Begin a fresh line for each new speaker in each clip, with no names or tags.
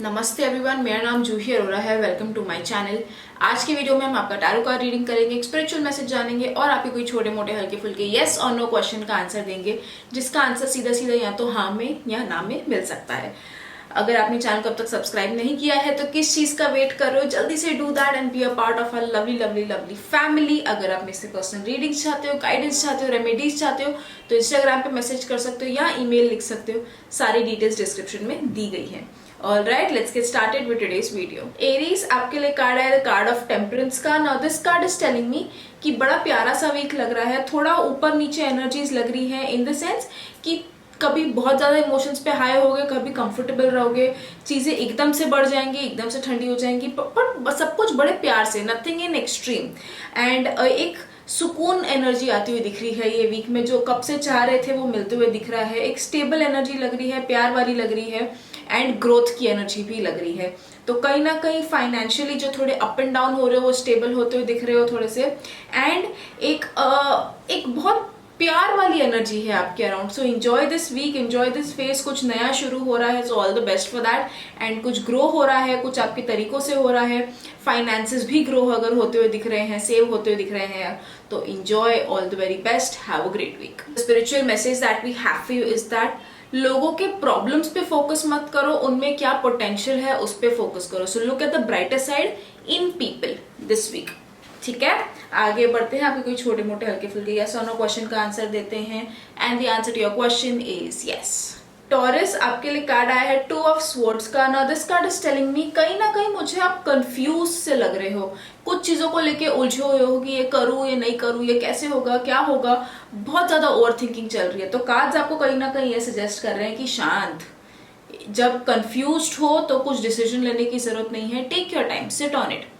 नमस्ते एवरीवन, मेरा नाम जूही अरोरा है। Welcome to my channel. आज के वीडियो में हम आपका टैरो कार्ड रीडिंग करेंगे, एक स्पिरिचुअल मैसेज जानेंगे और आपके कोई छोटे मोटे हल्के फुल्के यस और नो क्वेश्चन का आंसर देंगे, जिसका आंसर सीधा सीधा या तो हाँ में या ना में मिल सकता है। अगर आपने चैनल को अब तक सब्सक्राइब नहीं किया है तो किस चीज का वेट कर रहे हो, जल्दी से do that and be a part of a lovely lovely lovely family. अगर आप मेरे से पर्सनल रीडिंग्स चाहते हो, गाइडेंस चाहते हो, रेमेडीज चाहते हो तो इंस्टाग्राम पे मैसेज कर सकते हो या ईमेल लिख सकते हो। सारी डिटेल्स डिस्क्रिप्शन में दी गई है। Alright, let's get started with today's video. Aries, आपके लिए कार्ड है कार्ड ऑफ टेम्परेंस का। Now this card is telling me कि बड़ा प्यारा सा वीक लग रहा है, थोड़ा ऊपर नीचे एनर्जीज लग रही है, इन द सेंस कि कभी बहुत ज्यादा इमोशंस पे हाई होगे, कभी कंफर्टेबल रहोगे, चीजें एकदम से बढ़ जाएंगी, एकदम से ठंडी हो जाएंगी, पर सब कुछ बड़े प्यार से, नथिंग इन एक्सट्रीम। एंड एक सुकून एनर्जी आती हुई दिख रही है ये वीक में, जो कब से चाह रहे थे वो मिलते हुए दिख रहा है। एक स्टेबल एनर्जी लग रही है, प्यार वाली लग रही है एंड ग्रोथ की एनर्जी भी लग रही है। तो कहीं ना कहीं फाइनेंशियली जो थोड़े अप एंड डाउन हो रहे हो वो स्टेबल होते हुए दिख रहे हो थोड़े से। एंड एक बहुत प्यार वाली एनर्जी है आपके around. So enjoy this week, enjoy this phase. कुछ नया शुरू हो रहा है, so all the best for that. And कुछ ग्रो हो रहा है, कुछ आपके तरीकों से हो रहा है। फाइनेंसेस भी ग्रो अगर होते हुए दिख रहे हैं, सेव होते हुए दिख रहे हैं, तो enjoy, all the very best, have a great week. Spiritual message that we have for you is that लोगों के प्रॉब्लम्स पे फोकस मत करो, उनमें क्या पोटेंशियल है उस पे फोकस करो। So look at the brighter side in people this week. ठीक है, आगे बढ़ते हैं। आपके कोई छोटे मोटे हल्के फुल्के यस और नो क्वेश्चन का आंसर देते हैं and the answer to your question is yes. Taurus, आपके लिए कार्ड आया है टू ऑफ स्वॉर्ड्स का। Now this card is telling me कहीं ना कहीं मुझे आप कंफ्यूज से लग रहे हो, कुछ चीजों को लेके उलझे हुए हो कि ये करूँ ये नहीं करूँ, ये कैसे होगा क्या होगा, बहुत ज्यादा ओवर थिंकिंग चल रही है। तो कार्ड्स आपको कहीं ना कहीं ये सजेस्ट कर रहे हैं कि शांत, जब कंफ्यूज्ड हो तो कुछ डिसीजन लेने की जरूरत नहीं है, take your time, sit on it.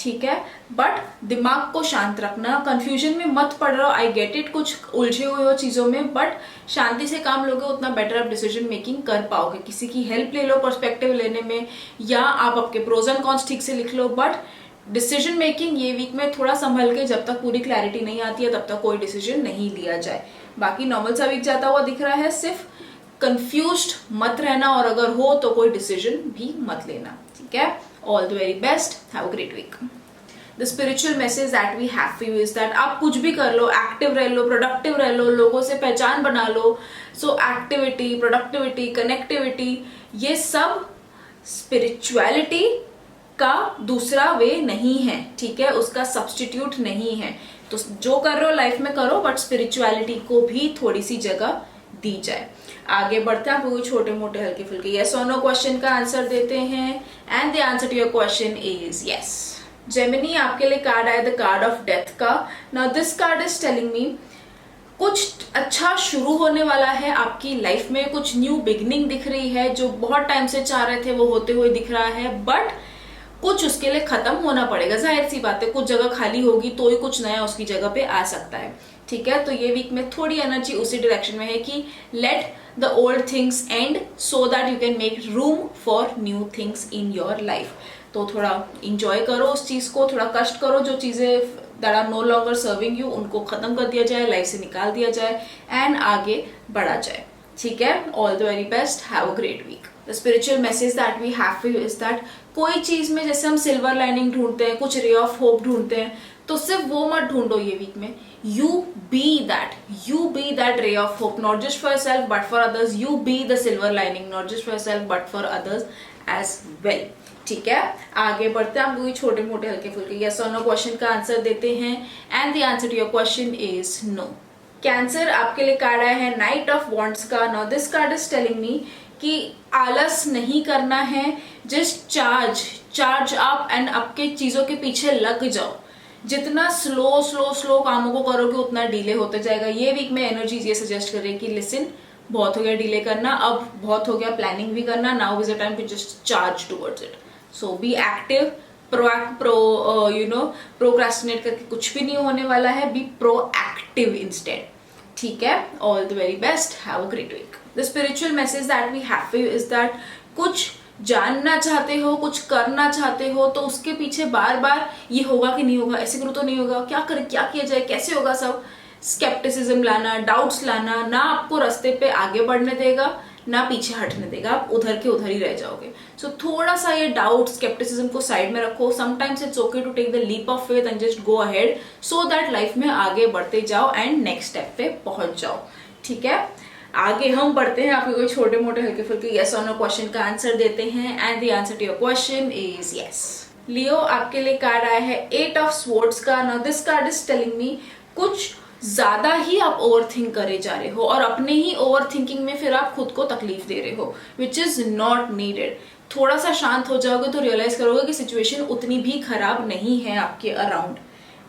ठीक है, बट दिमाग को शांत रखना, कंफ्यूजन में मत पड़ रहा हो। आई गेट इट, कुछ उलझे हुए हो चीजों में, बट शांति से काम लोगे उतना बेटर आप डिसीजन मेकिंग कर पाओगे। किसी की हेल्प ले लो पर्सपेक्टिव लेने में, या आप आपके प्रोज एंड कॉन्स ठीक से लिख लो, बट डिसीजन मेकिंग ये वीक में थोड़ा संभल के, जब तक पूरी क्लैरिटी नहीं आती है तब तक कोई डिसीजन नहीं लिया जाए। बाकी नॉर्मल सा वीक जाता हुआ दिख रहा है, सिर्फ कंफ्यूज्ड मत रहना, और अगर हो तो कोई डिसीजन भी मत लेना। ठीक है, all the very best, have a great week. The spiritual message that we have for you is that आप कुछ भी कर लो, एक्टिव रह लो, प्रोडक्टिव रह लो, लोगों से पहचान बना लो। सो एक्टिविटी, प्रोडक्टिविटी, कनेक्टिविटी, ये सब स्पिरिचुअलिटी का दूसरा वे नहीं है। ठीक है, उसका सब्सटीट्यूट नहीं है। तो जो कर रहे हो लाइफ में करो, बट स्पिरिचुअलिटी को भी थोड़ी सी जगह दी जाए। आगे बढ़ते हैं, आपको छोटे मोटे हल्के फुल्के यस और नो क्वेश्चन का आंसर देते हैं and the answer to your question is yes. Gemini, आपके लिए कार्ड आया द कार्ड ऑफ डेथ का। Now this card is telling me कुछ अच्छा शुरू होने वाला है आपकी लाइफ में, कुछ न्यू बिगिनिंग दिख रही है, जो बहुत टाइम से चाह रहे थे वो होते हुए दिख रहा है, बट कुछ उसके लिए खत्म होना पड़ेगा। जाहिर सी बात है, कुछ जगह खाली होगी तो ही कुछ नया उसकी जगह पे आ सकता है। ठीक है, तो ये वीक में थोड़ी एनर्जी उसी डायरेक्शन में है कि let the old things and so that you can make room for new things in your life. तो थोड़ा इंजॉय करो उस चीज को, थोड़ा कष्ट करो, जो चीजें that are no longer serving you उनको खत्म कर दिया जाए, लाइफ से निकाल दिया जाए एंड आगे बढ़ा जाए। ठीक है, all the very best, have a great week. The spiritual message that we have for you is that कोई चीज में जैसे हम सिल्वर लाइनिंग ढूंढते हैं, कुछ रे ऑफ होप ढूंढते हैं, तो सिर्फ वो मत ढूंढो ये वीक में। You be that ray of hope, not just for yourself but for others. You be the silver lining, not just for yourself but for others as well. ठीक है, आगे बढ़ते हैं। आप कोई छोटे मोटे हल्के फुल्के यस और नो क्वेश्चन का आंसर देते हैं and the answer to your question is no. Cancer, आपके लिए कार्ड आया है नाइट ऑफ वॉन्ड्स का। Now this card is telling me कि आलस नहीं करना है, जस्ट चार्ज अप एंड आपके चीजों के पीछे लग जाओ। जितना स्लो कामों को करोगे उतना डिले होता जाएगा। ये वीक में एनर्जीज ये सजेस्ट कर रही है कि लिसन, बहुत हो गया डिले करना, अब बहुत हो गया प्लानिंग भी करना, now is the time to just charge towards it. So be active, procrastinate करके कुछ भी नहीं होने वाला है, बी प्रोएक्टिव इंस्टेड। ठीक है, all the very best, have a great week. The spiritual message that we have for you is that कुछ जानना चाहते हो, कुछ करना चाहते हो, तो उसके पीछे बार बार ये होगा कि नहीं होगा, ऐसे करो तो नहीं होगा, क्या करे, क्या किया जाए, कैसे होगा, सब स्केप्टिसिज्म लाना, डाउट्स लाना, ना आपको रास्ते पे आगे बढ़ने देगा, ना पीछे हटने देगा, आप उधर के उधर ही रह जाओगे। सो थोड़ा सा ये डाउट स्केप्टिसिज्म को साइड में रखो। Sometimes it's okay to take the leap of faith and just go ahead so that life में आगे बढ़ते जाओ एंड नेक्स्ट स्टेप पे पहुंच जाओ। ठीक है, आगे हम बढ़ते हैं, आपके कोई छोटे मोटे हल्के फुल्के यस और नो क्वेश्चन का आंसर देते हैं and the answer to your question is yes. Leo, आपके लिए कार्ड आया है 8 ऑफ स्वॉर्ड्स का। Now this card is telling me कुछ ज्यादा ही आप ओवर थिंक करे जा रहे हो और अपने ही ओवर थिंकिंग में फिर आप खुद को तकलीफ दे रहे हो, विच इज नॉट नीडेड। थोड़ा सा शांत हो जाओगे तो रियलाइज करोगे कि सिचुएशन उतनी भी खराब नहीं है आपके अराउंड।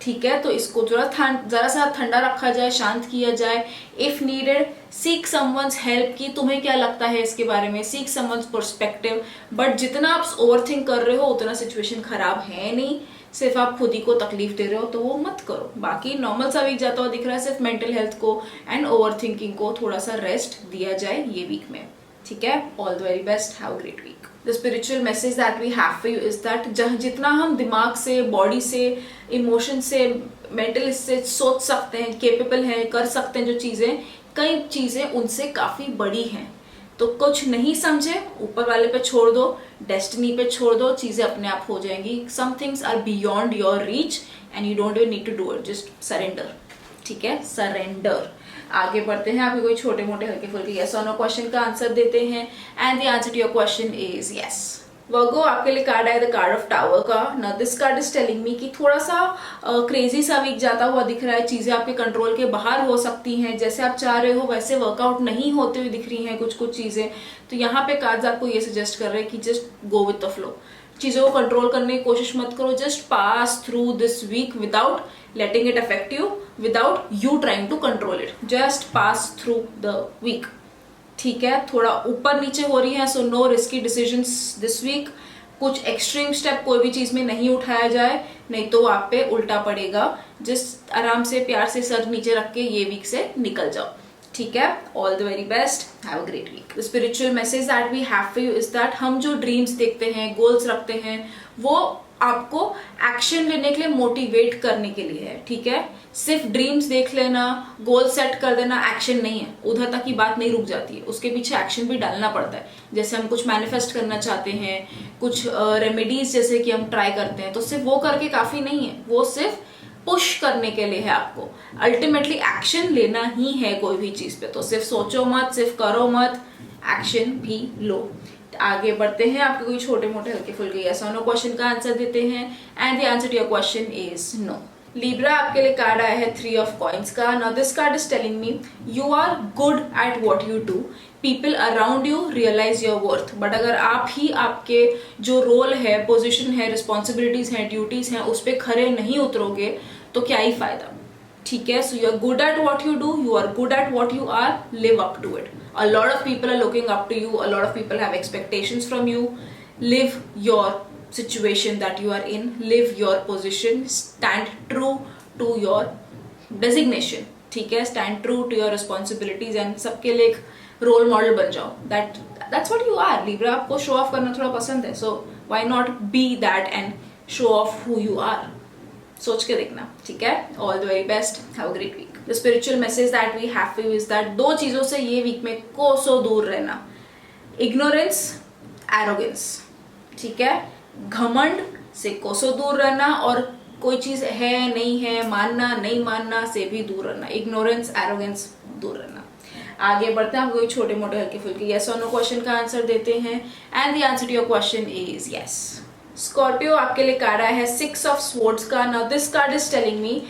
ठीक है, तो इसको जरा सा ठंडा रखा जाए, शांत किया जाए। If needed seek someone's help, की तुम्हें क्या लगता है इसके बारे में, सीक समवन्स पर्सपेक्टिव। बट जितना आप ओवर थिंक कर रहे हो उतना सिचुएशन खराब है नहीं, सिर्फ आप खुद ही को तकलीफ दे रहे हो, तो वो मत करो। बाकी नॉर्मल सा वीक जाता हुआ दिख रहा है, सिर्फ मेंटल हेल्थ को एंड ओवर थिंकिंग को थोड़ा सा रेस्ट दिया जाए ये वीक में। ठीक है, all the very best, have a great week. The spiritual message that we have for you is that जितना हम दिमाग से, बॉडी से, इमोशन से, मेंटल से सोच सकते हैं, केपेबल हैं, कर सकते हैं जो चीजें, कई चीजें उनसे काफी बड़ी हैं। तो कुछ नहीं समझे, ऊपर वाले पे छोड़ दो, डेस्टिनी पे छोड़ दो, चीजें अपने आप हो जाएंगी। Some things are beyond your reach and you don't even need to do it, just surrender. ठीक है, सरेंडर। आगे बढ़ते हैं, आपके कोई छोटे मोटे हल्के फुल्के यस और नो क्वेश्चन का आंसर देते हैं and the answer to your question is yes. Virgo, आपके लिए कार्ड आया द कार्ड ऑफ टावर का। Now this card is telling me कि थोड़ा सा क्रेजी सा वीक जाता हुआ दिख रहा है, चीजें आपके कंट्रोल के बाहर हो सकती हैं, जैसे आप चाह रहे हो वैसे वर्कआउट नहीं होते हुए दिख रही हैं कुछ चीजें। तो यहाँ पे कार्ड्स आपको ये सजेस्ट कर रहे हैं कि just go with the flow, चीजों को कंट्रोल करने की कोशिश मत करो, just pass through this week without letting it affect you, without you trying to control it, just pass through the week. ठीक है, थोड़ा ऊपर नीचे हो रही है, so no risky decisions this week। कुछ एक्सट्रीम स्टेप कोई भी चीज में नहीं उठाया जाए, नहीं तो आप पे उल्टा पड़ेगा। जिस आराम से प्यार से सर नीचे रख के ये वीक से निकल जाओ। ठीक है, all the very best, have a great week. The spiritual message that we have for you is that हम जो ड्रीम्स देखते हैं, गोल्स रखते हैं, वो आपको एक्शन लेने के लिए मोटिवेट करने के लिए है। ठीक है, सिर्फ ड्रीम्स देख लेना, गोल सेट कर देना एक्शन नहीं है, उधर तक की बात नहीं रुक जाती है, उसके पीछे एक्शन भी डालना पड़ता है। जैसे हम कुछ मैनिफेस्ट करना चाहते हैं, कुछ रेमेडीज जैसे कि हम ट्राई करते हैं, तो सिर्फ वो करके काफी नहीं है, वो सिर्फ पुश करने के लिए है। आपको अल्टीमेटली एक्शन लेना ही है कोई भी चीज पे, तो सिर्फ सोचो मत, सिर्फ करो मत, एक्शन भी लो। आगे बढ़ते हैं, आपके कोई छोटे मोटे हल्के फुल्के यस और नो क्वेश्चन का आंसर देते हैं and the answer to your question is no. Libra, आपके लिए कार्ड आया है 3 ऑफ कॉइंस का। Now this card is telling me you are good at what you do, people around you realise your worth. But अगर आप ही आपके जो role है, पोजिशन है, रिस्पॉन्सिबिलिटीज हैं, ड्यूटीज हैं, उस पर खरे नहीं उतरोगे तो क्या ही फायदा। ठीक है, so you are good at what you do, you are good at what you are, live up to it. A lot of people are looking up to you, a lot of people have expectations from you. Live your situation that you are in, live your position, stand true to your designation. ठीक है, stand true to your responsibilities and सबके लिए एक role model बन जाओ। That's what you are. Libra, आपको show off करना थोड़ा पसंद है, so why not be that and show off who you are. सोच के देखना। ठीक है, all the very best, have a great week. The spiritual message that we have for you is that 2 चीजों से ये वीक में कोसों दूर रहना, इग्नोरेंस, एरोगेंस। ठीक है, घमंड से कोसों दूर रहना और कोई चीज है नहीं है, मानना नहीं मानना से भी दूर रहना, इग्नोरेंस, एरोगेंस दूर रहना। आगे बढ़ते हैं, आप कोई छोटे मोटे हल्के फुल्के यस और नो क्वेश्चन का आंसर देते हैं and the answer to your question is yes. Scorpio, आपके लिए कार्ड आया है 6 ऑफ स्वॉर्ड्स का। Now this card is telling me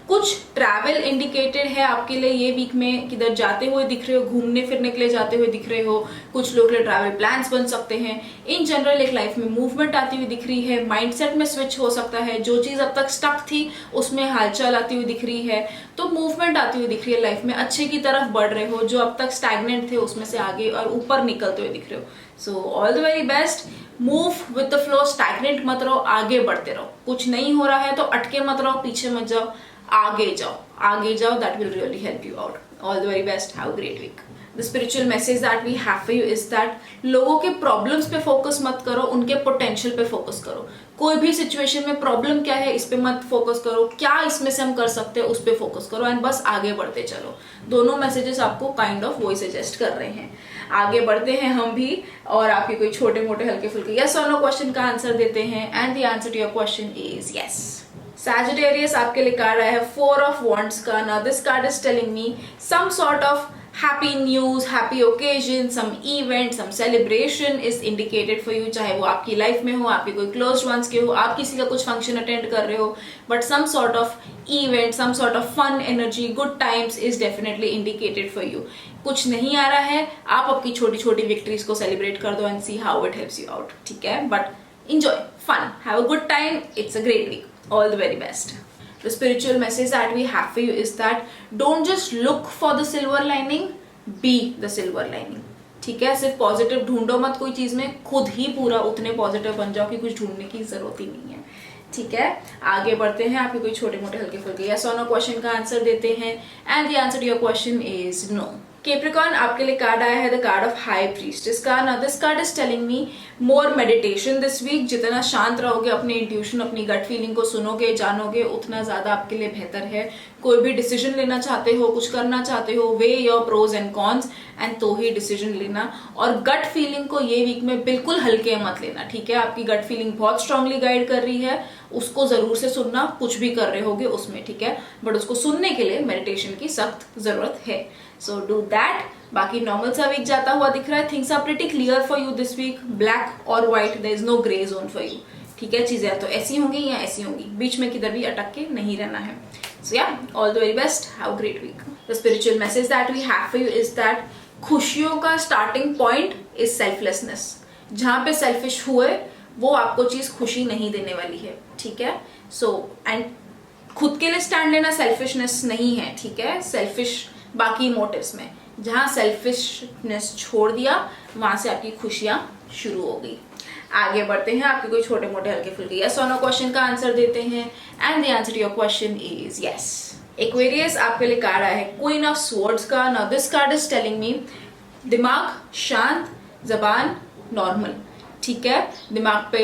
कुछ ट्रैवल इंडिकेटेड है आपके लिए ये वीक में, किधर जाते हुए दिख रहे हो, घूमने फिरने के लिए जाते हुए दिख रहे हो, कुछ लोग के लिए ट्रैवल प्लान्स बन सकते हैं। इन जनरल एक लाइफ में मूवमेंट आती हुई दिख रही है, माइंडसेट में स्विच हो सकता है, जो चीज अब तक स्टक थी उसमें हालचाल आती हुई दिख रही है, तो मूवमेंट आती हुई दिख रही है लाइफ में, अच्छे की तरफ बढ़ रहे हो, जो अब तक स्टैग्नेंट थे उसमें से आगे और ऊपर निकलते हुए दिख रहे हो। सो all the very best, move with the flow, stagnant मत रहो, आगे बढ़ते रहो। कुछ नहीं हो रहा है तो अटके मत रहो, पीछे मत जाओ, आगे जाओ, आगे जाओ, that will really help you out. All the very best, have a great week. The spiritual message that we have for you is that लोगों के प्रॉब्लम्स पे फोकस मत करो, उनके पोटेंशियल पे फोकस करो। कोई भी सिचुएशन में प्रॉब्लम क्या है इस पे मत फोकस करो, क्या इसमें से हम कर सकते हैं उस पे फोकस करो एंड बस आगे बढ़ते चलो। दोनों मैसेजेस आपको काइंड ऑफ वही सजेस्ट कर रहे हैं। आगे बढ़ते हैं हम भी और आपके कोई छोटे मोटे हल्के फुल्के यस और नो क्वेश्चन का आंसर देते हैं and the answer to your question is yes. Sagittarius आपके लिए कार्ड आया है 4 of Wands का। Now this card is telling me some sort of happy news, happy occasion, some event, some celebration is indicated for you। चाहे वो आपकी life में हो, आपके कोई क्लोज वंस के हो, आप किसी का कुछ फंक्शन अटेंड कर रहे हो, but some sort of event, some sort of fun energy, good times is definitely indicated for you। कुछ नहीं आ रहा है, आप आपकी छोटी छोटी विक्ट्रीज को सेलिब्रेट कर दो and see how it helps you out, ठीक है? But enjoy, fun, have a good time, it's a great week, all the very best। The spiritual message that we have for you is that don't just look for the silver lining, be the silver lining। ठीक है, सिर्फ positive ढूंढो मत कोई चीज में, खुद ही पूरा उतने पॉजिटिव बन जाओ कि कुछ ढूंढने की जरूरत ही नहीं है। ठीक है, आगे बढ़ते हैं। आपके कोई छोटे मोटे हल्के फुल्के यस और नो क्वेश्चन का आंसर देते हैं and the answer to your question is no. Capricorn आपके लिए कार्ड आया है the card of high priestess का। Now this card is telling me more meditation this week. जितना शांत रहोगे, अपने इंट्यूशन अपनी गट फीलिंग को सुनोगे जानोगे, उतना ज्यादा आपके लिए बेहतर है। कोई भी डिसीजन लेना चाहते हो, कुछ करना चाहते हो, weigh your pros and cons and तो ही डिसीजन लेना। और गट फीलिंग को ये वीक में बिल्कुल हल्के मत लेना, ठीक है? आपकी गट फीलिंग बहुत स्ट्रांगली गाइड कर रही है, उसको जरूर से सुनना, कुछ भी कर रहे होगे उसमें, ठीक है? बट उसको सुनने के लिए मेडिटेशन की सख्त जरूरत है, सो डू दैट। बाकी नॉर्मल सा वीक जाता हुआ दिख रहा है। Things are pretty clear for you this week, black और white, there is no grey zone for you, ठीक है? चीजें तो ऐसी होंगी या ऐसी होंगी, बीच में किधर भी अटक के नहीं रहना है। So yeah, all the very best, have a great week. The spiritual message that we have for you is that खुशियों का स्टार्टिंग पॉइंट इज सेल्फलेसनेस। जहां पे सेल्फिश हुए वो आपको चीज खुशी नहीं देने वाली है, ठीक है? सो एंड खुद के लिए स्टैंड लेना सेल्फिशनेस नहीं है, ठीक है? सेल्फिश बाकी मोटिव्स में, जहां सेल्फिशनेस छोड़ दिया वहां से आपकी खुशियां शुरू हो गई। आगे बढ़ते हैं। आपके कोई छोटे मोटे हल्के फुल्के यस और नो क्वेश्चन का आंसर देते हैं and the answer to your question is yes. Aquarius आपके लिए कार्ड आया है क्वीन ऑफ स्वॉर्ड्स का। Now this card is telling me दिमाग शांत, जबान नॉर्मल, ठीक है? दिमाग पे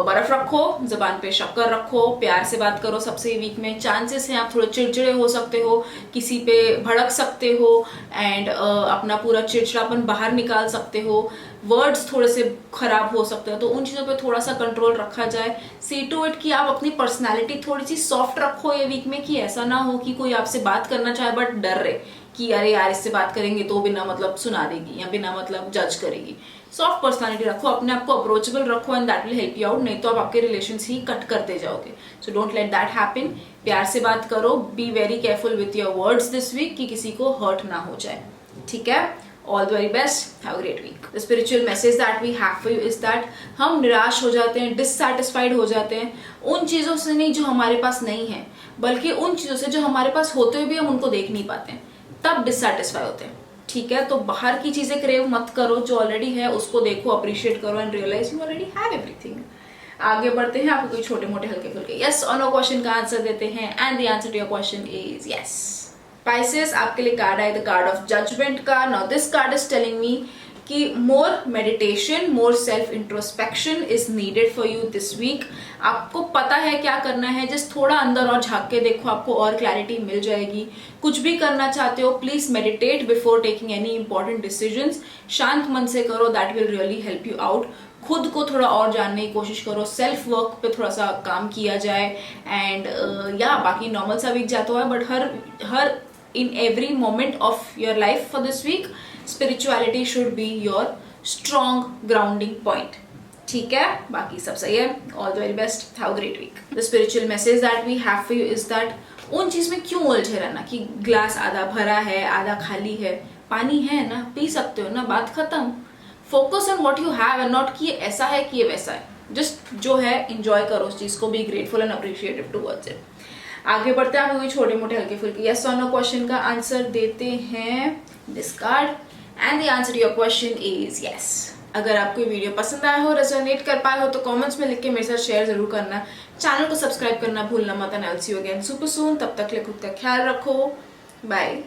बर्फ रखो, जबान पे शक्कर रखो, प्यार से बात करो सबसे वीक में। चांसेस हैं आप थोड़े चिड़चिड़े हो सकते हो, किसी पे भड़क सकते हो एंड अपना पूरा चिड़चिड़ापन बाहर निकाल सकते हो, वर्ड्स थोड़े से खराब हो सकते हो, तो उन चीजों पे थोड़ा सा कंट्रोल रखा जाए। सी टू इट कि आप अपनी पर्सनैलिटी थोड़ी सी सॉफ्ट रखो ये वीक में, कि ऐसा ना हो कि कोई आपसे बात करना चाहे बट डर रहे कि अरे यार इससे बात करेंगे तो बिना मतलब सुना देगी या बिना मतलब जज करेगी। सॉफ्ट पर्सनालिटी रखो, अपने आप को अप्रोचेबल रखो and that will help you out, नहीं तो आप आपके रिलेशंस ही कट करते जाओगे। So don't let that happen. प्यार से बात करो, be very careful with your words this week कि किसी को हर्ट ना हो जाए, ठीक है? All the very best, have a great week. The spiritual message that we have for you is that हम निराश हो जाते हैं, डिससैटिस्फाइड हो जाते हैं उन चीजों से नहीं जो हमारे पास नहीं है, बल्कि उन चीजों से जो हमारे पास होते हुए भी हम उनको देख नहीं पाते, तब डिससैटिस्फाई होते हैं, ठीक है? तो बाहर की चीजें क्रेव मत करो, जो ऑलरेडी है उसको देखो, अप्रिशिएट करो and realise you already have everything. आगे बढ़ते हैं। आपको कोई छोटे मोटे हल्के फुल्के यस और नो क्वेश्चन का आंसर देते हैं and the answer to your question is yes. Pisces आपके लिए कार्ड है द कार्ड ऑफ जजमेंट का। Now this card is telling me कि more meditation, more self introspection is needed for you this week. आपको पता है क्या करना है, जस्ट थोड़ा अंदर और झांक के देखो, आपको और क्लैरिटी मिल जाएगी। कुछ भी करना चाहते हो please meditate before taking any important decisions. शांत मन से करो, that will really help you out. खुद को थोड़ा और जानने की कोशिश करो, सेल्फ वर्क पे थोड़ा सा काम किया जाए एंड या बाकी नॉर्मल सा वीक जाता है, but her in every moment of your life for this week spirituality should be your strong grounding point, ठीक है? बाकी सब सही है, all the very best, have a great week। the spiritual message that we have for you is that उन चीज में क्यों उलझे रहना कि ग्लास आधा भरा है आधा खाली है, पानी है ना, पी सकते हो ना, बात खत्म। Focus on what you have and not कि ये ऐसा है कि ये वैसा है, जस्ट जो है एंजॉय करो उस चीज को, be grateful and appreciative towards it. आगे बढ़ते हैं। आपको छोटे मोटे हल्के फुल्के यस और नो क्वेश्चन का आंसर देते हैं this card and the answer to your question is yes. अगर आपको वीडियो पसंद आया हो, रेजोनेट कर पाए हो तो कमेंट्स में लिख के मेरे साथ शेयर जरूर करना। चैनल को सब्सक्राइब करना भूलना मत and I will see you again super soon. तब तक के लिए खुद का ख्याल रखो, बाय।